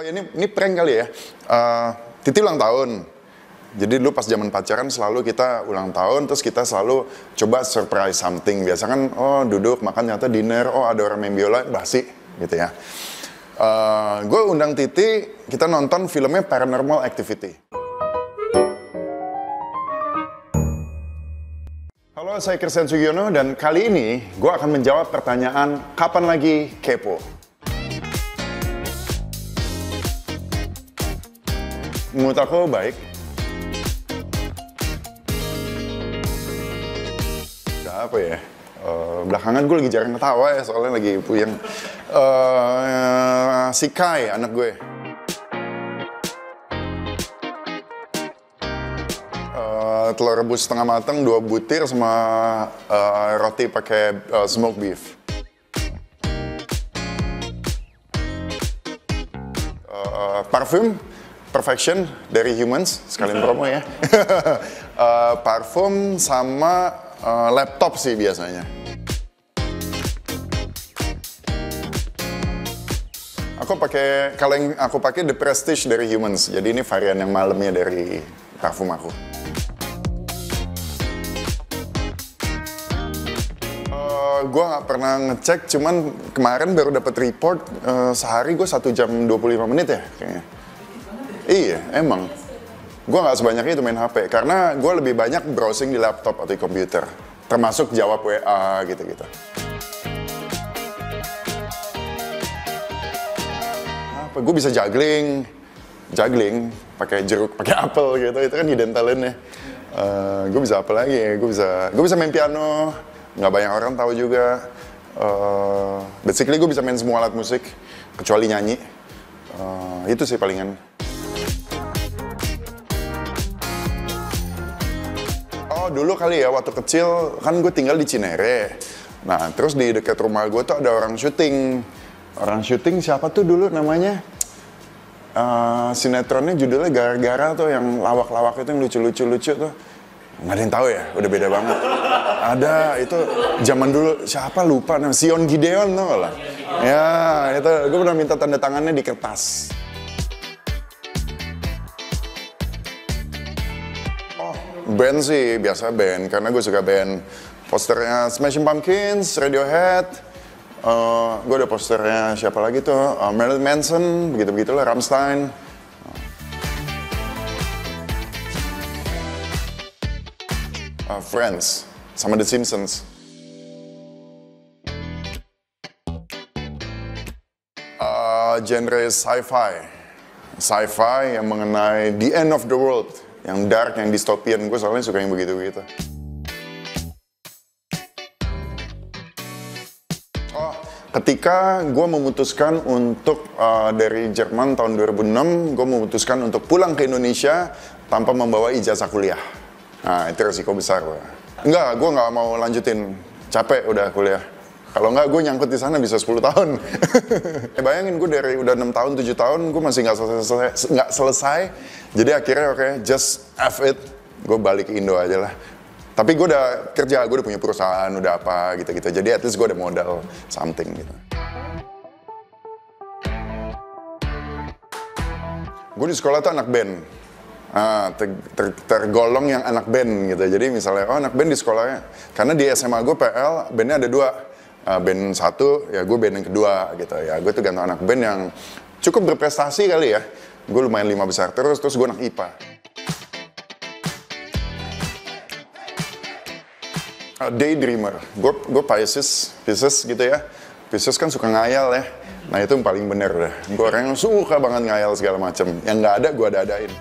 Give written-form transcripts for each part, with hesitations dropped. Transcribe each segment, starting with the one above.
Oh ya, ini prank kali ya. Titi ulang tahun. Jadi dulu pas zaman pacaran selalu kita ulang tahun, terus kita selalu coba surprise something. Biasa kan, oh duduk makan nyata dinner, oh ada orang main biola, basi gitu ya. Gue undang Titi, kita nonton filmnya Paranormal Activity. Halo, saya Christian Sugiono dan kali ini gue akan menjawab pertanyaan kapan lagi kepo. Menurut aku baik. Apa ya? Belakangan gue lagi jarang ketawa ya, soalnya lagi puyeng. Si Kai, anak gue. Telur rebus setengah matang, 2 butir sama roti pakai smoked beef. Parfum Perfection dari Humans, sekalian promo ya. Parfum sama laptop sih biasanya. Kalau yang aku pakai The Prestige dari Humans, jadi ini varian yang malamnya dari parfum aku. Gue nggak pernah ngecek, cuman kemarin baru dapat report sehari gue 1 jam 25 menit ya kayaknya. Iya, emang. Gue nggak sebanyak itu main HP, karena gue lebih banyak browsing di laptop atau di komputer. Termasuk jawab WA gitu-gitu. Apa? Gue bisa juggling pakai jeruk, pakai apel gitu. Itu kan hidden talent ya. Gue bisa apa lagi? Gue bisa main piano. Nggak banyak orang tahu juga. Basically gue bisa main semua alat musik kecuali nyanyi. Itu sih palingan. Oh dulu kali ya, waktu kecil kan gue tinggal di Cinere. Nah terus di dekat rumah gue tuh ada orang syuting. Orang syuting siapa tuh dulu namanya? Sinetronnya judulnya Gara-Gara tuh, yang lawak-lawak itu, yang lucu-lucu tuh. Nggak ada yang tahu ya, udah beda banget. Ada, itu zaman dulu, siapa lupa, Sion Gideon tuh lah. Ya, itu gue pernah minta tanda tangannya di kertas. Oh, band sih, biasa band, karena gue suka band. Posternya Smashing Pumpkins, Radiohead, gue ada posternya siapa lagi tuh, Marilyn Manson, begitu-begitulah, Rammstein. Friends, sama The Simpsons. Genre sci-fi yang mengenai the end of the world, yang dark, yang dystopian. Gue soalnya suka yang begitu-begitu. Ketika gue memutuskan untuk dari Jerman tahun 2006, gue memutuskan untuk pulang ke Indonesia tanpa membawa ijazah kuliah. Nah, itu resiko besar. Enggak, gue nggak mau lanjutin. Capek udah kuliah. Kalau nggak, gue nyangkut di sana bisa 10 tahun. Bayangin gue dari udah 6 tahun, 7 tahun, gue masih nggak selesai. Jadi akhirnya oke, just F it. Gue balik ke Indo aja lah. Tapi gue udah kerja, gue udah punya perusahaan, udah apa gitu-gitu. Jadi at least gue ada modal something gitu. Gue di sekolah tuh anak band. Tergolong yang anak band gitu. Jadi misalnya, oh anak band di sekolahnya. Karena di SMA gue PL, bandnya ada 2. Band 1, ya gue band yang kedua gitu. Ya gue tuh gantung anak band yang cukup berprestasi kali ya. Gue lumayan 5 besar terus gue anak IPA. Daydreamer, gue Pisces gitu ya. Pisces kan suka ngayal ya. Nah itu yang paling bener deh. Gue orang yang suka banget ngayal segala macam. Yang nggak ada gue ada-adain.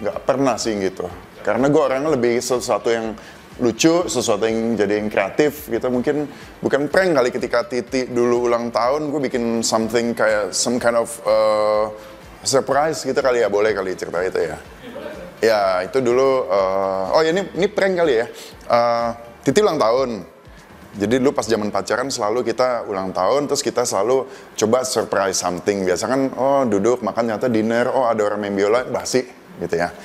Nggak pernah sih gitu. Karena gue orangnya lebih sesuatu yang lucu, sesuatu yang jadi yang kreatif gitu. Mungkin bukan prank kali, ketika Titi dulu ulang tahun, gue bikin something kayak some kind of surprise gitu kali ya. Boleh kali cerita itu ya. Ya itu dulu, oh ya ini prank kali ya. Titi ulang tahun. Jadi dulu pas zaman pacaran selalu kita ulang tahun, terus kita selalu coba surprise something. Biasa kan, oh duduk makan nyata dinner, oh ada orang main biola, basi gitu ya.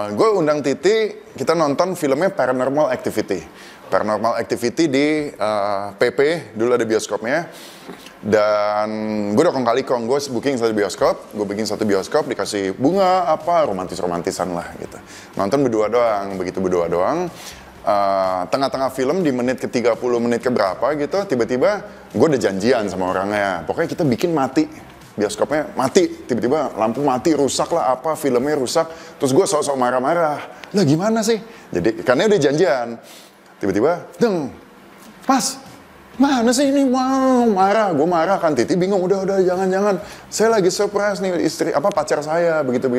Gue undang Titi, kita nonton filmnya Paranormal Activity. Paranormal Activity di PP, dulu ada bioskopnya. Dan gue udah kong gue booking satu bioskop, dikasih bunga, apa, romantisan lah gitu. Nonton berdua doang, begitu berdua doang. Tengah-tengah film di menit ke 30, menit ke berapa gitu, tiba-tiba gue udah janjian sama orangnya. Pokoknya kita bikin mati, bioskopnya mati, tiba-tiba lampu mati, rusak lah apa, filmnya rusak. Terus gue sok-sok marah-marah, lah gimana sih? Jadi, karena udah janjian. Tiba-tiba, deng, Mas, mana sih ini? Wow, gue marah kan. Titi bingung, udah, jangan. Saya lagi surprise nih, pacar saya, begitu.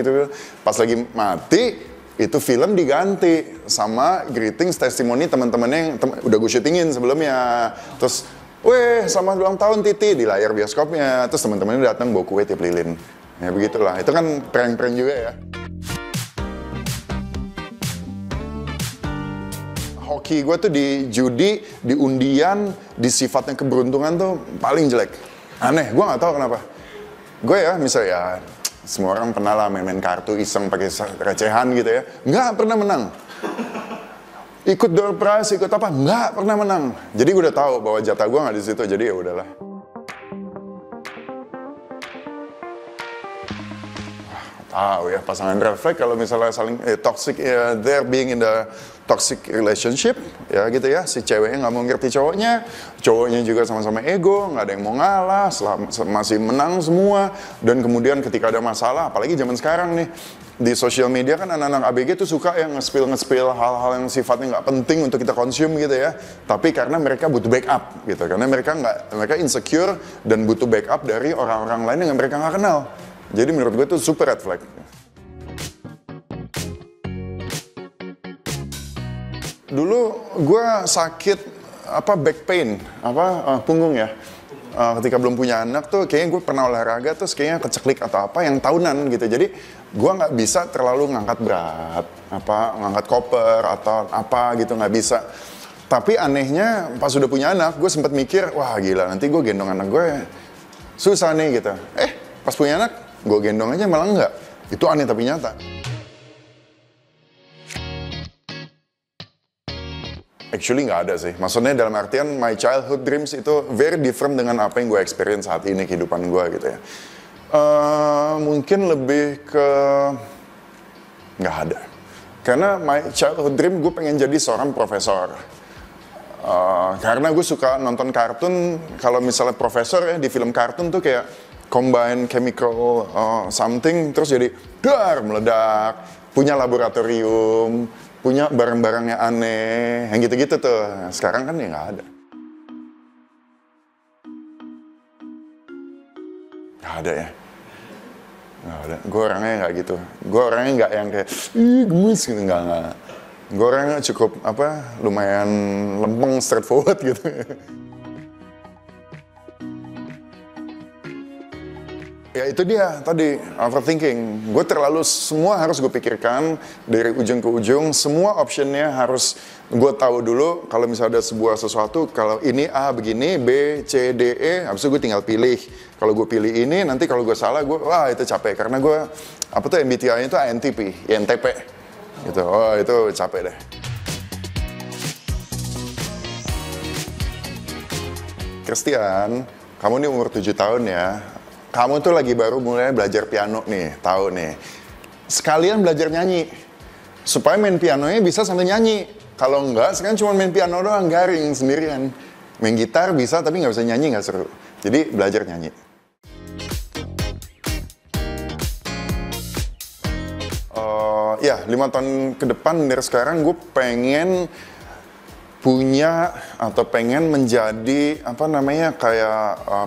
Pas lagi mati, itu film diganti sama greetings, testimoni teman-temannya yang udah gue syutingin sebelumnya. Terus, weh, selamat ulang tahun Titi, di layar bioskopnya. Terus teman-temannya datang bawa kue tiap lilin. Ya begitulah, itu kan prank-prank juga ya. Hoki gue tuh di judi, di undian, di sifatnya keberuntungan tuh paling jelek. Aneh, gue gak tahu kenapa. Gue ya, misalnya ya, semua orang pernah lah main-main kartu iseng pakai recehan gitu ya. Nggak pernah menang. Ikut door prize, ikut apa, nggak pernah menang. Jadi gue udah tahu bahwa jatah gue nggak di situ, jadi ya udahlah. Tahu ya, pasangan red flag kalau misalnya saling toxic, they're being in the toxic relationship, ya gitu ya. Si ceweknya nggak mau ngerti cowoknya juga sama-sama ego, nggak ada yang mau ngalah, masih menang semua. Dan kemudian ketika ada masalah, apalagi zaman sekarang nih, di sosial media kan anak-anak ABG tuh suka yang nge-spill hal-hal yang sifatnya nggak penting untuk kita konsum gitu ya. Tapi karena mereka butuh backup gitu, karena mereka insecure dan butuh backup dari orang-orang lain yang mereka nggak kenal. Jadi menurut gue itu super red flag. Dulu gue sakit back pain, punggung ya. Ketika belum punya anak tuh kayaknya gue pernah olahraga terus kayaknya keceklik atau apa yang tahunan gitu. Jadi gue nggak bisa terlalu ngangkat berat, ngangkat koper atau apa gitu, nggak bisa. Tapi anehnya pas udah punya anak gue sempat mikir, wah gila nanti gue gendong anak gue susah nih gitu. Pas punya anak gue gendong aja malah enggak. Itu aneh tapi nyata. Actually nggak ada sih. Maksudnya dalam artian my childhood dreams itu very different dengan apa yang gue experience saat ini kehidupan gue gitu ya. Mungkin lebih ke nggak ada. Karena my childhood dream gue pengen jadi seorang profesor. Karena gue suka nonton kartun. Kalau misalnya profesor ya di film kartun tuh kayak combine chemical something terus jadi meledak, punya laboratorium, punya barang-barang yang aneh, yang gitu-gitu tuh. Sekarang kan ya nggak ada. Nggak ada ya. Nggak ada. Gue orangnya nggak gitu. Gue orangnya nggak yang kayak gemes gitu, nggak. Gue orangnya cukup lumayan lempeng, straightforward gitu. Ya itu dia tadi, overthinking. Gue terlalu semua harus gue pikirkan dari ujung ke ujung. Semua optionnya harus gue tahu dulu. Kalau misalnya ada sebuah sesuatu, kalau ini A begini, B, C, D, E, habis itu gue tinggal pilih. Kalau gue pilih ini, nanti kalau gue salah, wah itu capek. Karena gue, MBTI-nya itu INTP. Gitu, itu capek deh. Christian, kamu nih umur 7 tahun ya. Kamu tuh lagi baru mulai belajar piano nih, tahu nih. Sekalian belajar nyanyi, supaya main pianonya bisa sambil nyanyi. Kalau enggak, sekarang cuma main piano doang, garing sendirian. Main gitar bisa, tapi nggak bisa nyanyi, nggak seru. Jadi belajar nyanyi. Ya, 5 tahun ke depan dari sekarang gue pengen punya atau pengen menjadi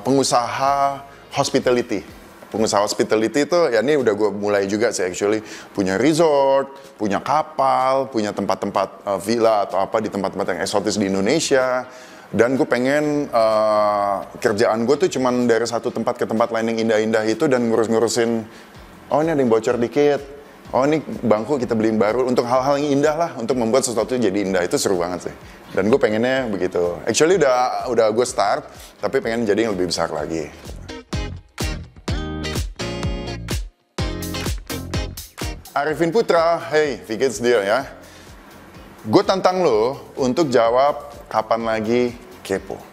pengusaha hospitality. Pengusaha hospitality itu ya ini udah gue mulai juga sih actually. Punya resort, punya kapal, punya tempat-tempat villa atau apa di tempat-tempat yang eksotis di Indonesia. Dan gue pengen kerjaan gue tuh cuman dari satu tempat ke tempat lain yang indah-indah itu dan ngurus-ngurusin, oh ini ada yang bocor dikit, oh ini bangku kita beliin baru, untuk hal-hal yang indah lah, untuk membuat sesuatu jadi indah. Itu seru banget sih. Dan gue pengennya begitu. Actually udah gue start, tapi pengen jadi yang lebih besar lagi. Arifin Putra, hey, wie geht's dir ya? Gue tantang lo untuk jawab kapan lagi kepo.